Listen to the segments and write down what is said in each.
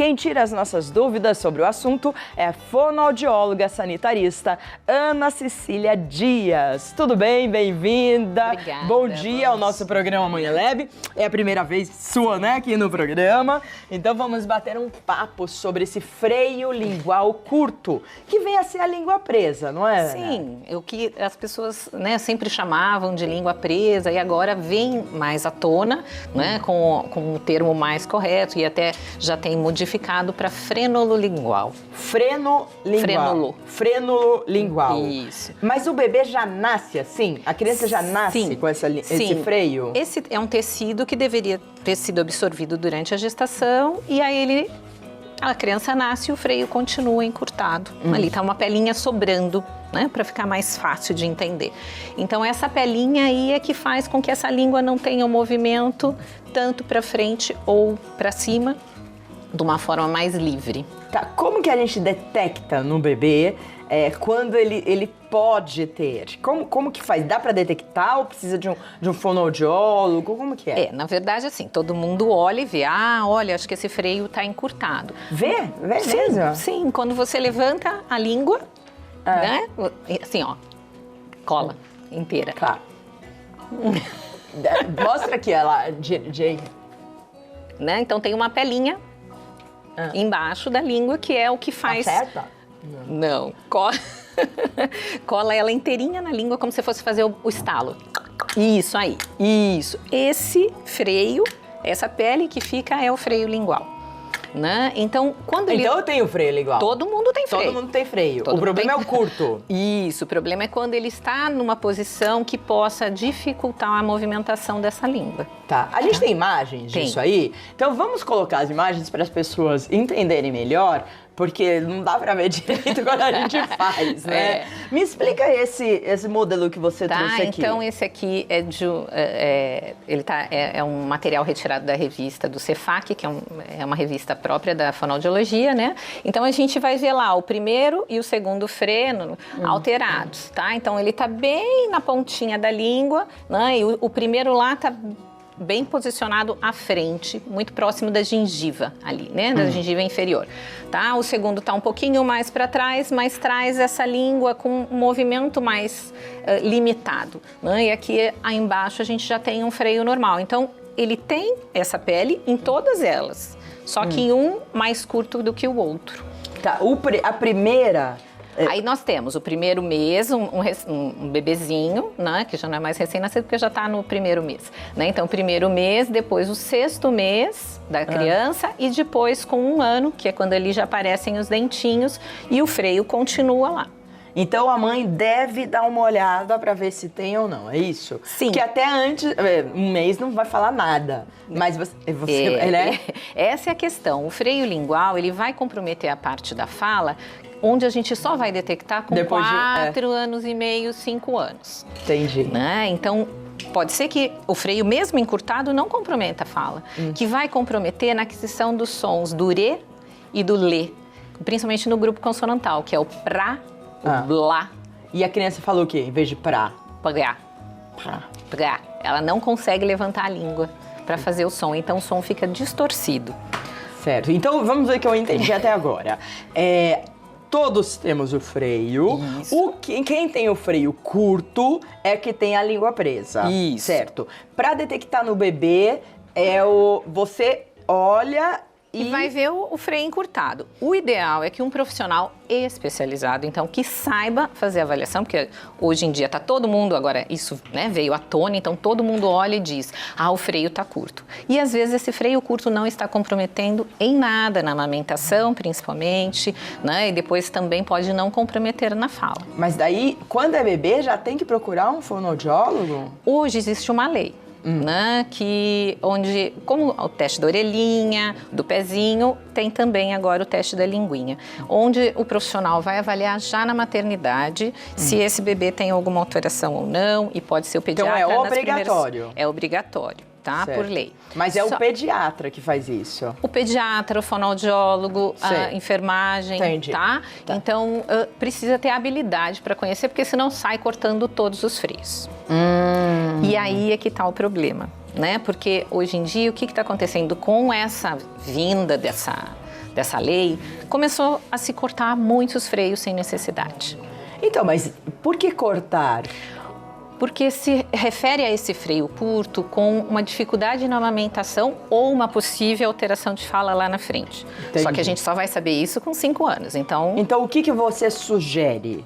Quem tira as nossas dúvidas sobre o assunto é a fonoaudióloga sanitarista Ana Cecília Dias. Tudo bem? Bem-vinda. Obrigada. Bom dia ao nosso programa Manhã Lab. É a primeira vez sua, né, aqui no programa. Então vamos bater um papo sobre esse freio lingual curto, que vem a ser a língua presa, não é? Sim, o que as pessoas, né, sempre chamavam de língua presa e agora vem mais à tona, né, com um termo mais correto e até já tem modificado para frenolo-lingual. Frenolo-lingual. Isso. Mas o bebê já nasce assim? A criança já nasce com esse freio? Esse é um tecido que deveria ter sido absorvido durante a gestação e aí a criança nasce e o freio continua encurtado. Ali está uma pelinha sobrando, né, para ficar mais fácil de entender. Então essa pelinha aí é que faz com que essa língua não tenha um movimento tanto para frente ou para cima, de uma forma mais livre. Tá, como que a gente detecta no bebê quando ele pode ter? Como que faz? Dá para detectar ou precisa de um fonoaudiólogo? Como que é? Na verdade, assim, todo mundo olha e vê, olha, acho que esse freio está encurtado. Vê Sim, mesmo? sim, quando você levanta a língua, né, assim, ó, cola inteira. Tá. Mostra aqui ela, Jay. Né? Então tem uma pelinha embaixo da língua que é o que faz... Tá certa? Não. Cola ela inteirinha na língua como se fosse fazer o estalo. Isso aí, isso. Esse freio, essa pele que fica é o freio lingual. Né? Então, Então eu tenho freio lingual? Todo mundo tem freio. Todo mundo tem freio. O problema é o curto. Isso, o problema é quando ele está numa posição que possa dificultar a movimentação dessa língua. Tá. A gente tem imagens disso aí? Então vamos colocar as imagens para as pessoas entenderem melhor, porque não dá para ver direito quando a gente faz, né? Me explica esse modelo que você trouxe aqui. Então esse aqui é um material retirado da revista do Cefac, que é uma revista própria da fonoaudiologia, né? Então a gente vai ver lá o primeiro e o segundo freno alterados, tá? Então ele tá bem na pontinha da língua, né? E o primeiro lá tá bem posicionado à frente, muito próximo da gengiva ali, né? Da gengiva inferior, tá? O segundo tá um pouquinho mais para trás, mas traz essa língua com um movimento mais limitado, né? E aqui embaixo a gente já tem um freio normal. Então, ele tem essa pele em todas elas, só que um mais curto do que o outro. Tá, a primeira... Aí nós temos o primeiro mês, um bebezinho, né, que já não é mais recém-nascido porque já está no primeiro mês, né? Então, primeiro mês, depois o sexto mês da criança e depois com 1 ano, que é quando ali já aparecem os dentinhos e o freio continua lá. Então a mãe deve dar uma olhada para ver se tem ou não, é isso? Sim. Que até antes, 1 mês não vai falar nada, mas você né? Essa é a questão. O freio lingual, ele vai comprometer a parte da fala, onde a gente só vai detectar com 4 anos e meio, 5 anos. Entendi. Né? Então, pode ser que o freio, mesmo encurtado, não comprometa a fala, que vai comprometer na aquisição dos sons do rê e do lê, principalmente no grupo consonantal, que é o pra, o blá. E a criança falou o quê? Em vez de pra? Pra. Pra. Ela não consegue levantar a língua para fazer o som, então o som fica distorcido. Certo. Então, vamos ver o que eu entendi até agora. Todos temos o freio. Quem tem o freio curto é que tem a língua presa. Isso. Certo. Para detectar no bebê, você olha e vai ver o freio encurtado. O ideal é que um profissional especializado, então, que saiba fazer a avaliação, porque hoje em dia tá todo mundo, agora isso, né, veio à tona, então todo mundo olha e diz, o freio tá curto. E às vezes esse freio curto não está comprometendo em nada, na amamentação principalmente, né, e depois também pode não comprometer na fala. Mas daí, quando é bebê, já tem que procurar um fonoaudiólogo? Hoje existe uma lei. Né, como o teste da orelhinha, do pezinho, tem também agora o teste da linguinha, onde o profissional vai avaliar já na maternidade se esse bebê tem alguma alteração ou não, e pode ser o pediatra. Então é obrigatório? É obrigatório, tá? Certo. Por lei. Mas é o pediatra que faz isso? O pediatra, o fonoaudiólogo, a enfermagem, tá? Então precisa ter habilidade para conhecer, porque senão sai cortando todos os freios. E aí é que está o problema, né? Porque hoje em dia o que está acontecendo com essa vinda dessa lei, começou a se cortar muitos freios sem necessidade. Então, mas por que cortar? Porque se refere a esse freio curto com uma dificuldade na amamentação ou uma possível alteração de fala lá na frente. Entendi. Só que a gente só vai saber isso com 5 anos, então o que você sugere?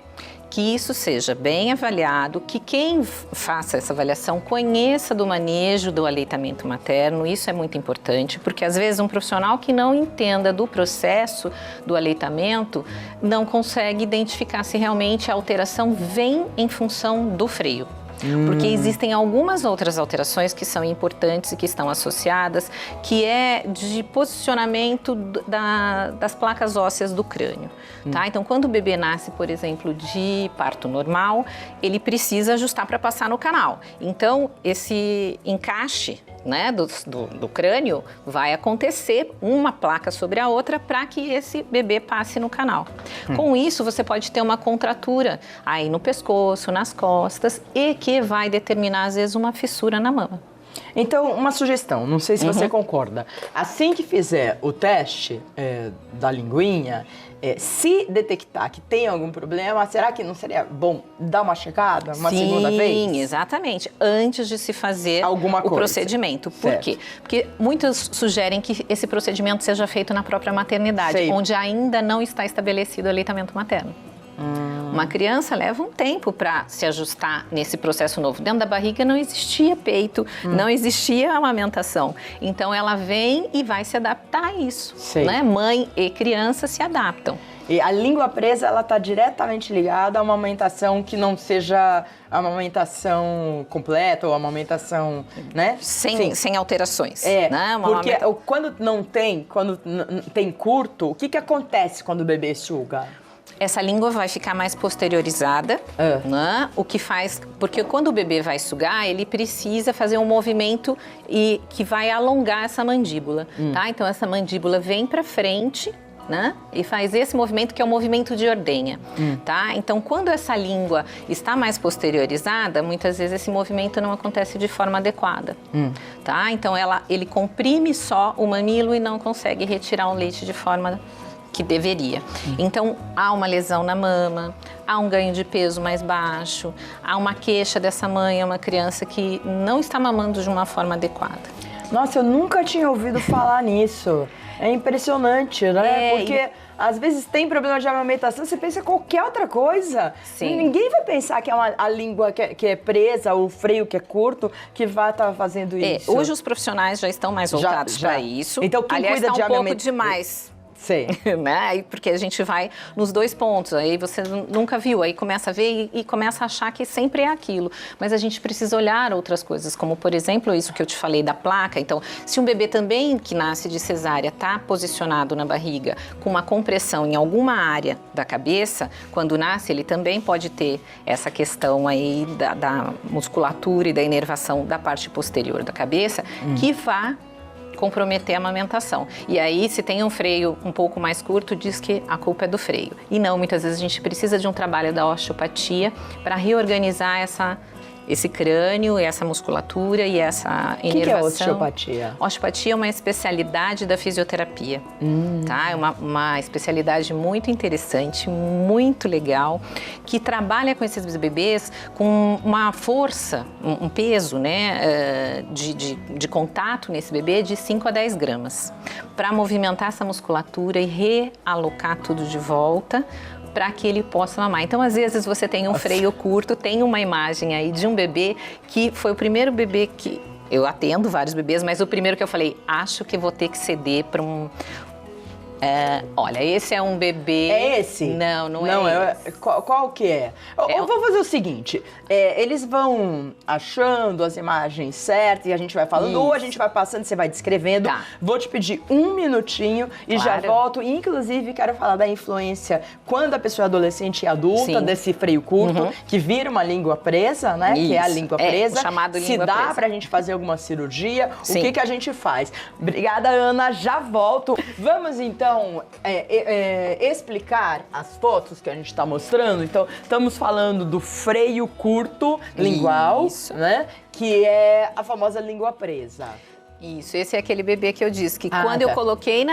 que isso seja bem avaliado, que quem faça essa avaliação conheça do manejo do aleitamento materno, isso é muito importante, porque às vezes um profissional que não entenda do processo do aleitamento não consegue identificar se realmente a alteração vem em função do freio. Porque existem algumas outras alterações que são importantes e que estão associadas, que é de posicionamento das placas ósseas do crânio, tá? Então, quando o bebê nasce, por exemplo, de parto normal, ele precisa ajustar para passar no canal. Então, esse encaixe, né, do crânio vai acontecer uma placa sobre a outra para que esse bebê passe no canal. Com isso, você pode ter uma contratura aí no pescoço, nas costas e que vai determinar, às vezes, uma fissura na mama. Então, uma sugestão, não sei se você concorda. Assim que fizer o teste da linguinha, se detectar que tem algum problema, será que não seria bom dar uma checada, uma segunda vez? Sim, exatamente. Antes de se fazer o procedimento. Por quê? Porque muitos sugerem que esse procedimento seja feito na própria maternidade, onde ainda não está estabelecido o aleitamento materno. Uma criança leva um tempo para se ajustar nesse processo novo. Dentro da barriga não existia peito, não existia amamentação. Então, ela vem e vai se adaptar a isso. Né? Mãe e criança se adaptam. E a língua presa, ela está diretamente ligada a uma amamentação que não seja a amamentação completa ou a amamentação, né? Sem alterações. Né? Porque quando tem curto, o que acontece quando o bebê suga? Essa língua vai ficar mais posteriorizada, né? O que faz... Porque quando o bebê vai sugar, ele precisa fazer um movimento que vai alongar essa mandíbula, tá? Então, essa mandíbula vem para frente, né? E faz esse movimento que é o movimento de ordenha, tá? Então, quando essa língua está mais posteriorizada, muitas vezes esse movimento não acontece de forma adequada, tá? Então, ele comprime só o mamilo e não consegue retirar o leite de forma que deveria. Então, há uma lesão na mama, há um ganho de peso mais baixo, há uma queixa dessa mãe, é uma criança que não está mamando de uma forma adequada. Nossa, eu nunca tinha ouvido falar nisso. É impressionante, né? Porque às vezes tem problema de amamentação, você pensa qualquer outra coisa. Sim. Ninguém vai pensar que é a língua que é presa, o freio que é curto, que vai estar fazendo isso. Hoje os profissionais já estão mais voltados para isso. Então, quem cuida de pouco demais. Sim. Né? Porque a gente vai nos dois pontos, aí você nunca viu, aí começa a ver e começa a achar que sempre é aquilo. Mas a gente precisa olhar outras coisas, como por exemplo isso que eu te falei da placa. Então, se um bebê também que nasce de cesárea está posicionado na barriga com uma compressão em alguma área da cabeça, quando nasce ele também pode ter essa questão aí da musculatura e da inervação da parte posterior da cabeça, que vai comprometer a amamentação. E aí, se tem um freio um pouco mais curto, diz que a culpa é do freio. E não, muitas vezes a gente precisa de um trabalho da osteopatia para reorganizar esse crânio, essa musculatura e essa inervação. O que é osteopatia? Osteopatia é uma especialidade da fisioterapia, tá? É uma especialidade muito interessante, muito legal, que trabalha com esses bebês com uma força, um peso, né, de contato nesse bebê de 5 a 10 gramas, para movimentar essa musculatura e realocar tudo de volta, para que ele possa mamar. Então, às vezes, você tem um freio curto, tem uma imagem aí de um bebê que foi o primeiro bebê que... Eu atendo vários bebês, mas o primeiro que eu falei, acho que vou ter que ceder para um... olha, esse é um bebê... É esse? Não é esse. Qual que é? Vamos fazer o seguinte, eles vão achando as imagens certas e a gente vai falando, ou a gente vai passando, você vai descrevendo. Tá. Vou te pedir um minutinho e já volto. Inclusive, quero falar da influência quando a pessoa é adolescente e adulta, desse freio curto, que vira uma língua presa, né? Isso. Que é a língua presa. O chamado língua presa. Se dá presa. pra gente fazer alguma cirurgia, o que a gente faz? Obrigada, Ana, já volto. Vamos, então, explicar as fotos que a gente está mostrando. Então, estamos falando do freio curto lingual, né? Que é a famosa língua presa. Isso, esse é aquele bebê que eu disse que quando eu coloquei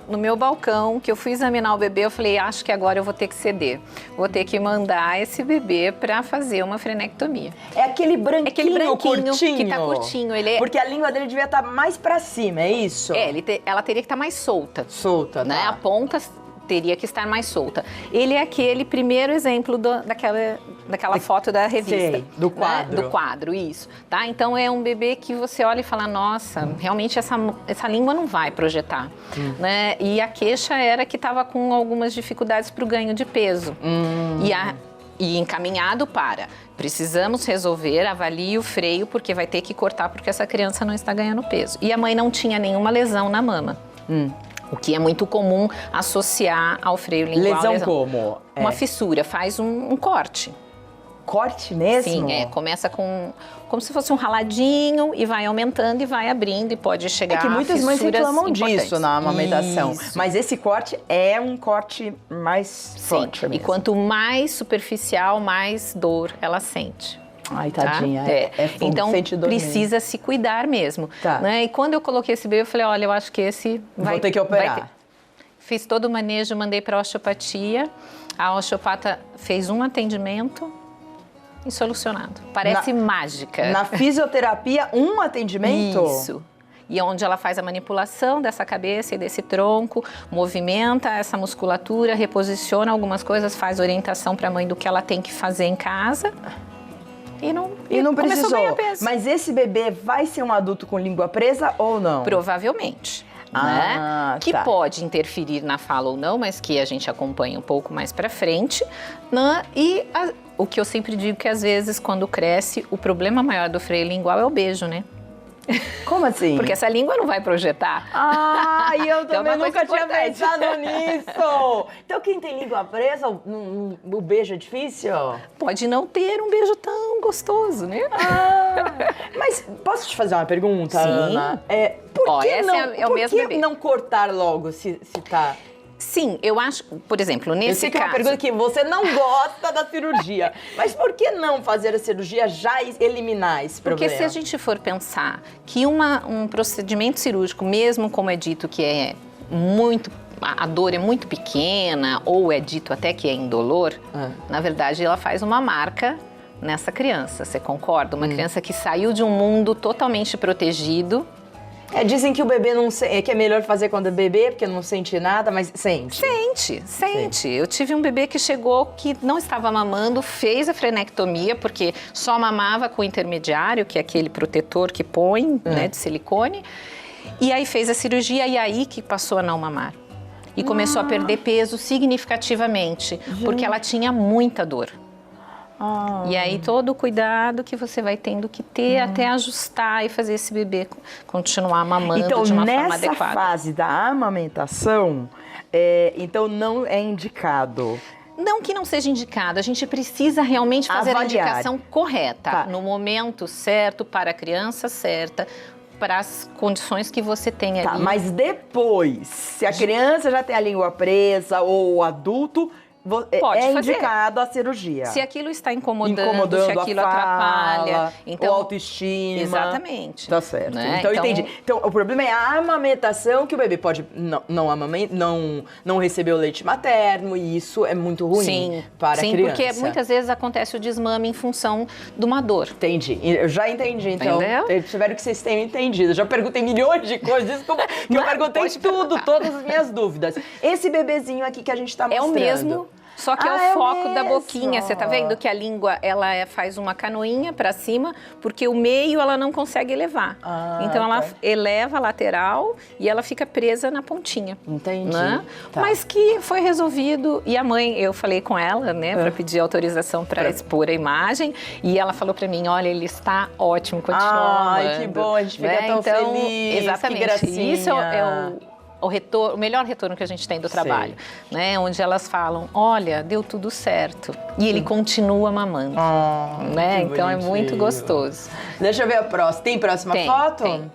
no meu balcão, que eu fui examinar o bebê, eu falei, acho que agora eu vou ter que ceder. Vou ter que mandar esse bebê para fazer uma frenectomia. É aquele branquinho curtinho. Que tá curtinho. Porque a língua dele devia estar mais para cima, é isso? Ela teria que estar mais solta. Solta, né? tá. A ponta teria que estar mais solta. Ele é aquele primeiro exemplo daquela foto da revista. Sei, do quadro. Né? Do quadro, isso. Tá? Então é um bebê que você olha e fala, nossa, realmente essa língua não vai projetar. Né? E a queixa era que estava com algumas dificuldades para o ganho de peso. E encaminhado para, precisamos resolver, avalie o freio, porque vai ter que cortar, porque essa criança não está ganhando peso. E a mãe não tinha nenhuma lesão na mama. O que é muito comum associar ao freio lingual. Lesão como? Uma fissura, faz um corte. Corte mesmo? Sim, começa como se fosse um raladinho e vai aumentando e vai abrindo e pode chegar a que muitas mães reclamam importantes. disso na amamentação. Isso. Mas esse corte é um corte mais forte mesmo. E quanto mais superficial, mais dor ela sente. Ai, tadinha. Tá? Então, precisa se cuidar mesmo. Tá. Né? E quando eu coloquei esse bebê, eu falei, olha, eu acho que esse Vou ter que operar. Fiz todo o manejo, mandei para a osteopatia. A osteopata fez um atendimento e solucionado. Parece mágica. Na fisioterapia, um atendimento? Isso. E onde ela faz a manipulação dessa cabeça e desse tronco, movimenta essa musculatura, reposiciona algumas coisas, faz orientação para a mãe do que ela tem que fazer em casa. E não precisou. A ganhar peso. Mas esse bebê vai ser um adulto com língua presa ou não? Provavelmente. Né? Que pode interferir na fala ou não, mas que a gente acompanha um pouco mais pra frente. Né? E o que eu sempre digo que às vezes quando cresce, o problema maior do freio lingual é o beijo, né? Como assim? Porque essa língua não vai projetar. E eu também nunca tinha importante. pensado nisso. Então quem tem língua presa, o beijo é difícil? Pode não ter um beijo tão gostoso, né? Mas posso te fazer uma pergunta, Sim. Ana? Por que não cortar logo se tá... Sim, eu acho, por exemplo, nesse caso... Eu sei que é uma pergunta que você não gosta da cirurgia, mas por que não fazer a cirurgia já eliminar esse problema? Porque se a gente for pensar que um procedimento cirúrgico, mesmo como é dito que é muito... A dor é muito pequena, ou é dito até que é indolor, na verdade ela faz uma marca nessa criança, você concorda? Uma criança que saiu de um mundo totalmente protegido. Dizem que o bebê não sente, que é melhor fazer quando é bebê, porque não sente nada, mas sente. Sente. Eu tive um bebê que chegou que não estava mamando, fez a frenectomia, porque só mamava com o intermediário, que é aquele protetor que põe, né, de silicone. E aí fez a cirurgia e aí que passou a não mamar. E começou a perder peso significativamente, porque ela tinha muita dor. E aí todo o cuidado que você vai tendo que ter até ajustar e fazer esse bebê continuar mamando de uma forma adequada. Então, nessa fase da amamentação, então não é indicado. Não que não seja indicado, a gente precisa realmente fazer a indicação correta, no momento certo, para a criança certa, para as condições que você tem ali. Mas depois, se a criança já tem a língua presa ou o adulto... Pode fazer. Indicado a cirurgia. Se aquilo está incomodando se aquilo atrapalha, então, ou autoestima. Exatamente. Tá certo. Né? Então, entendi. Então, o problema é a amamentação, que o bebê pode não receber o leite materno, e isso é muito ruim para a criança. Sim, porque muitas vezes acontece o desmame em função de uma dor. Entendi. Eu já entendi, então. Entendeu? Eu espero que vocês tenham entendido. Eu já perguntei milhões de coisas, desculpa, que eu perguntei todas as minhas dúvidas. Esse bebezinho aqui que a gente tá mostrando. É o mesmo. Só que é o foco da boquinha. Você tá vendo que a língua, ela faz uma canoinha para cima, porque o meio ela não consegue elevar. Então ela eleva a lateral e ela fica presa na pontinha. Entendi. Né? Mas que foi resolvido. E a mãe, eu falei com ela, né, para pedir autorização para expor a imagem. E ela falou para mim, olha, ele está ótimo, continua amando. Que bom, a gente fica tão feliz. Exatamente. Que gracinha. Isso é o melhor retorno que a gente tem do trabalho, né? Onde elas falam, olha, deu tudo certo. E ele continua mamando, né? Então é muito gostoso. Deixa eu ver a próxima. Tem próxima foto? Tem.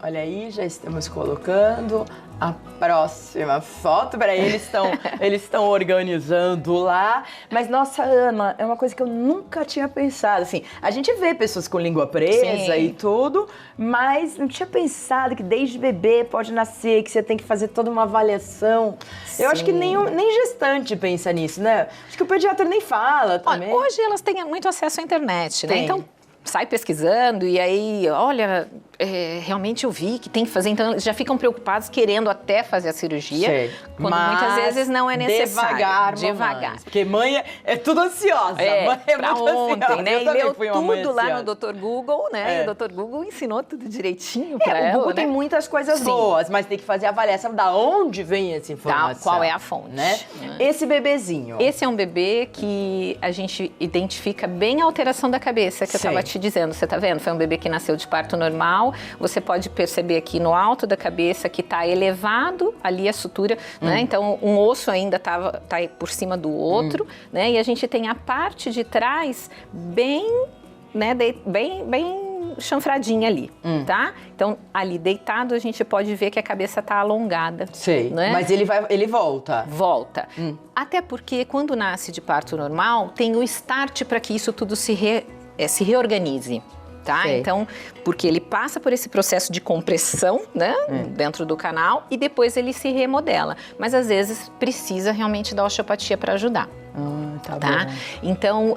Olha aí, já estamos colocando a próxima foto. Peraí, eles estão organizando lá. Mas, nossa, Ana, é uma coisa que eu nunca tinha pensado. Assim, a gente vê pessoas com língua presa e tudo, mas não tinha pensado que desde bebê pode nascer, que você tem que fazer toda uma avaliação. Eu acho que nem gestante pensa nisso, né? Acho que o pediatra nem fala também. Olha, hoje elas têm muito acesso à internet, né? Então, sai pesquisando e aí, olha, realmente eu vi que tem que fazer. Então, eles já ficam preocupados querendo até fazer a cirurgia, quando muitas vezes não é necessário. Devagar. Porque mãe é tudo ansiosa. Mãe é pra muito ontem, ansiosa. né? Eu E também leu fui uma mãe tudo lá ansiosa. no Dr. Google, né? E o Dr. Google ensinou tudo direitinho pra ela, O Google né? tem muitas coisas boas, mas tem que fazer a avaliação da onde vem essa informação. Qual é a fonte, né? Esse bebezinho. Esse é um bebê que a gente identifica bem a alteração da cabeça, que eu estava te dizendo. Você tá vendo? Foi um bebê que nasceu de parto normal. Você pode perceber aqui no alto da cabeça que está elevado ali a sutura, né? Então, um osso ainda tá por cima do outro, né? E a gente tem a parte de trás bem, né, bem chanfradinha ali, tá? Então, ali deitado, a gente pode ver que a cabeça tá alongada. Sei, né? mas ele volta. Volta. Até porque quando nasce de parto normal, tem o start para que isso tudo se reorganize. Tá? Então, porque ele passa por esse processo de compressão, né, dentro do canal e depois ele se remodela. Mas às vezes precisa realmente da osteopatia para ajudar. Tá Tá? bom. Então,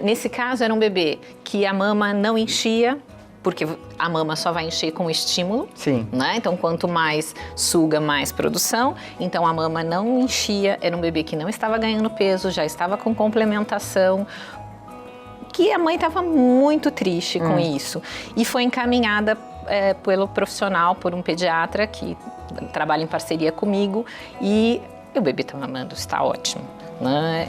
nesse caso era um bebê que a mama não enchia, porque a mama só vai encher com estímulo. Sim. Né? Então, quanto mais suga, mais produção. Então, a mama não enchia, era um bebê que não estava ganhando peso, já estava com complementação, que a mãe estava muito triste com isso. E foi encaminhada pelo profissional, por um pediatra que trabalha em parceria comigo. E o bebê está mamando, está ótimo. Né?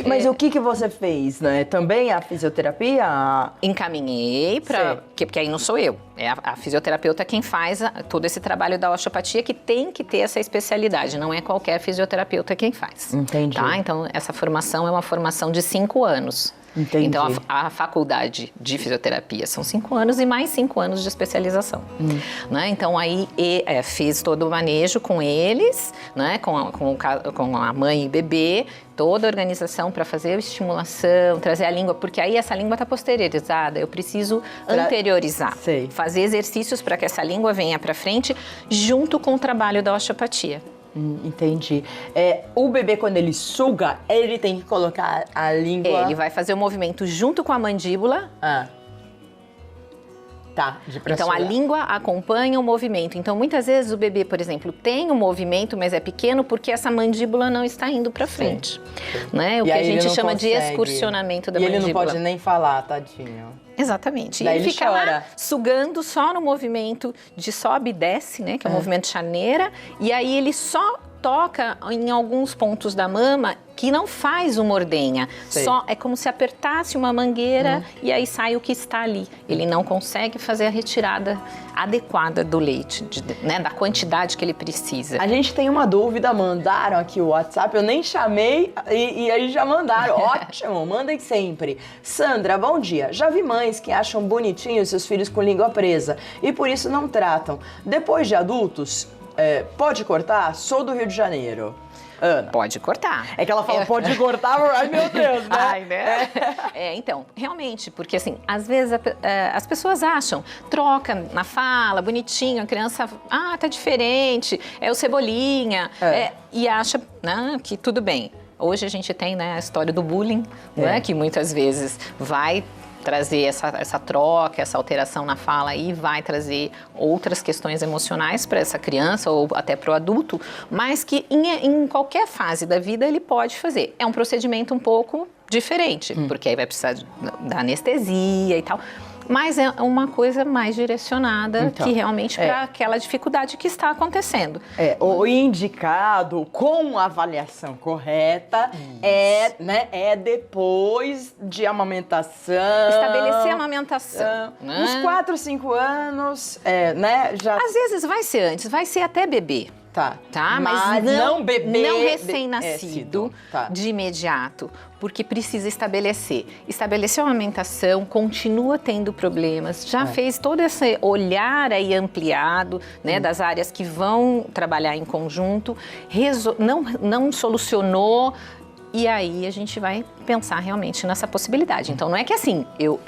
Mas o que você fez, né? Também a fisioterapia? Encaminhei para... Porque aí não sou eu. É a fisioterapeuta quem faz todo esse trabalho da osteopatia, que tem que ter essa especialidade. Não é qualquer fisioterapeuta quem faz. Entendi. Tá? Então, essa formação é uma formação de 5 anos. Entendi. Então, a faculdade de fisioterapia são 5 anos e mais 5 anos de especialização. Né? Então, aí fiz todo o manejo com eles, né? com a mãe e bebê, toda a organização para fazer a estimulação, trazer a língua, porque aí essa língua está posteriorizada, eu preciso anteriorizar. Fazer exercícios para que essa língua venha para frente, junto com o trabalho da osteopatia. Entendi. O bebê, quando ele suga, ele tem que colocar a língua... Ele vai fazer o movimento junto com a mandíbula. Tá, então, a língua acompanha o movimento. Então, muitas vezes o bebê, por exemplo, tem um movimento, mas é pequeno porque essa mandíbula não está indo para frente. Né? O que a gente chama de excursionamento da mandíbula. E ele não pode nem falar, tadinho. Exatamente. Daí e ele fica chora. lá sugando só no movimento de sobe e desce, né? Que é o movimento chaneira. E aí ele só toca em alguns pontos da mama que não faz uma ordenha. Só é como se apertasse uma mangueira e aí sai o que está ali. Ele não consegue fazer a retirada adequada do leite, né, da quantidade que ele precisa. A gente tem uma dúvida, mandaram aqui o WhatsApp, eu nem chamei e aí já mandaram. Ótimo, mandem sempre. Sandra, bom dia. Já vi mães que acham bonitinhos seus filhos com língua presa e por isso não tratam. Depois de adultos, pode cortar? Sou do Rio de Janeiro. Ana. Pode cortar. É que ela fala, pode cortar, ai meu Deus, né? Ai, né? Então, realmente, porque assim, às vezes as pessoas acham, troca na fala, bonitinho, a criança, tá diferente, é o Cebolinha, e acha que tudo bem. Hoje a gente tem, né, a história do bullying, né, que muitas vezes vai trazer essa troca, essa alteração na fala e vai trazer outras questões emocionais para essa criança ou até para o adulto, mas que em qualquer fase da vida ele pode fazer. É um procedimento um pouco diferente, porque aí vai precisar da anestesia e tal. Mas é uma coisa mais direcionada que realmente para aquela dificuldade que está acontecendo. O indicado com a avaliação correta é depois de amamentação. Estabelecer a amamentação. Uns 4, 5 anos, né? Já... Às vezes vai ser antes, vai ser até bebê. Tá? Mas não bebê... Não recém-nascido de imediato, porque precisa estabelecer. Estabeleceu a amamentação, continua tendo problemas, já fez todo esse olhar aí ampliado, né, das áreas que vão trabalhar em conjunto, não solucionou, e aí a gente vai pensar realmente nessa possibilidade. Então não é que assim, eu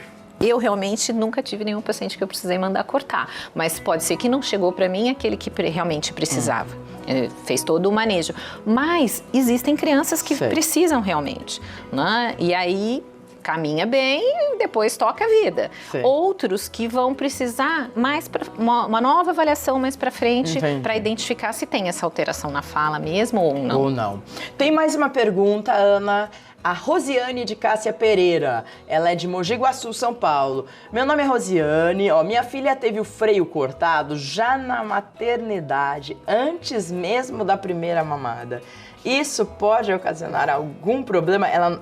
realmente nunca tive nenhum paciente que eu precisei mandar cortar, mas pode ser que não chegou para mim aquele que realmente precisava. Fez todo o manejo. Mas existem crianças que precisam realmente, né? E aí caminha bem e depois toca a vida. Outros que vão precisar mais para uma nova avaliação mais para frente para identificar se tem essa alteração na fala mesmo ou não. Tem mais uma pergunta, Ana. A Rosiane de Cássia Pereira, ela é de Mogi Guaçu, São Paulo. Meu nome é Rosiane, minha filha teve o freio cortado já na maternidade, antes mesmo da primeira mamada. Isso pode ocasionar algum problema? Ela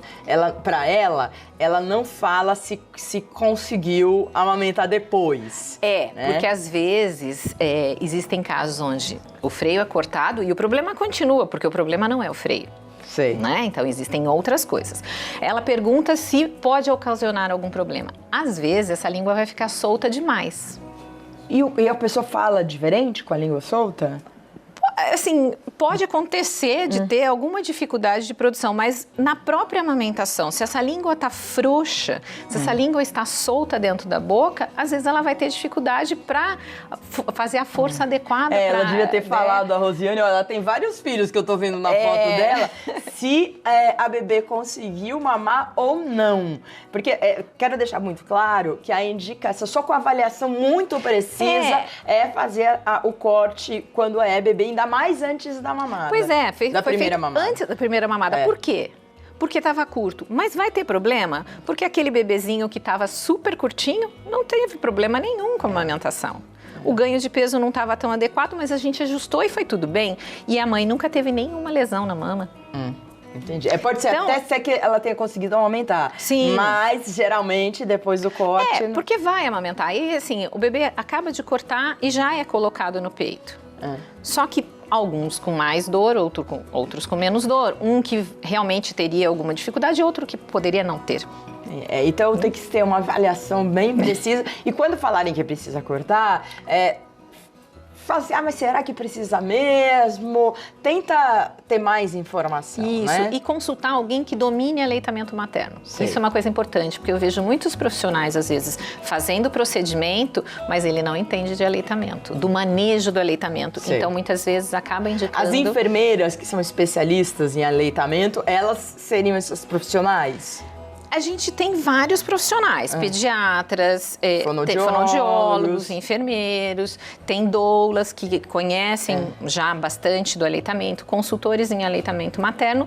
não fala se conseguiu amamentar depois. Né? Porque às vezes existem casos onde o freio é cortado e o problema continua, porque o problema não é o freio. Né? Então, existem outras coisas. Ela pergunta se pode ocasionar algum problema. Às vezes, essa língua vai ficar solta demais. E a pessoa fala diferente com a língua solta? Assim, pode acontecer de ter alguma dificuldade de produção, mas na própria amamentação, se essa língua está frouxa, se essa língua está solta dentro da boca, às vezes ela vai ter dificuldade para fazer a força adequada. Ela devia ter falado, a Rosiane, ela tem vários filhos que eu tô vendo na foto dela, se a bebê conseguiu mamar ou não. Porque quero deixar muito claro que a indicação, só com avaliação muito precisa, é fazer o corte quando é bebê, ainda mais antes da mamada. Pois é, foi feito mamada. Antes da primeira mamada. Por quê? Porque estava curto. Mas vai ter problema? Porque aquele bebezinho que estava super curtinho não teve problema nenhum com a amamentação. O ganho de peso não estava tão adequado, mas a gente ajustou e foi tudo bem. E a mãe nunca teve nenhuma lesão na mama. Entendi. Pode ser até ser que ela tenha conseguido amamentar. Sim. Mas, geralmente, depois do corte... porque vai amamentar. E, assim, o bebê acaba de cortar e já é colocado no peito. Só que alguns com mais dor, outros com menos dor. Um que realmente teria alguma dificuldade e outro que poderia não ter. Então tem que ter uma avaliação bem precisa. E quando falarem que precisa cortar, fala assim, mas será que precisa mesmo? Tenta ter mais informação, né? E consultar alguém que domine aleitamento materno. Isso é uma coisa importante, porque eu vejo muitos profissionais, às vezes, fazendo o procedimento, mas ele não entende de aleitamento, do manejo do aleitamento. Então, muitas vezes, acaba indicando... As enfermeiras que são especialistas em aleitamento, elas seriam esses profissionais? A gente tem vários profissionais, pediatras, fonoaudiólogos, enfermeiros, tem doulas que conhecem já bastante do aleitamento, consultores em aleitamento materno,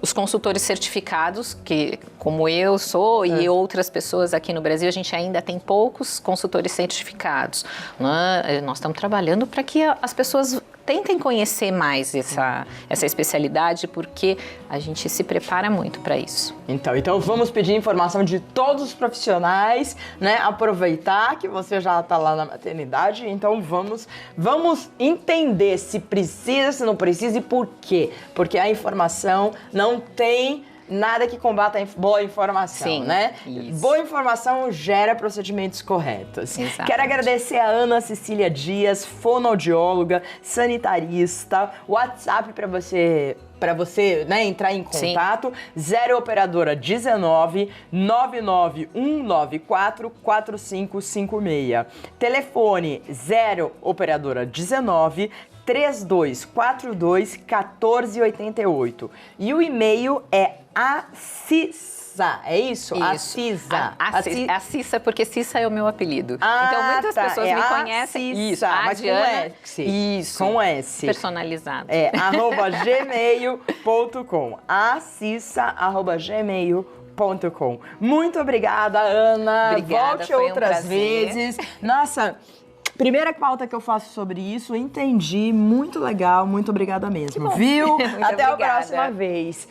os consultores certificados, que como eu sou e outras pessoas aqui no Brasil, a gente ainda tem poucos consultores certificados. Nós estamos trabalhando para que as pessoas tentem conhecer mais essa especialidade, porque a gente se prepara muito para isso. Então vamos pedir informação de todos os profissionais, né? Aproveitar que você já está lá na maternidade, então vamos entender se precisa, se não precisa e por quê. Porque a informação não tem nada que combata a boa informação, né? Isso. Boa informação gera procedimentos corretos. Exato. Quero agradecer a Ana Cecília Dias, fonoaudióloga, sanitarista. WhatsApp para você entrar em contato, 0 operadora 19 99194 4556. Telefone 0 operadora 19 3242 1488. E o e-mail é Acissa, é isso? Acissa. Acissa, porque Cissa é o meu apelido. Então muitas pessoas me conhecem. Isso, mas com S. Isso. Com S. Personalizado. @gmail.com. Acissa@gmail.com. Muito obrigada, Ana. Obrigada, Volte foi outras vezes. Nossa, primeira pauta que eu faço sobre isso, entendi, muito legal, muito obrigada mesmo, viu? Até a próxima vez.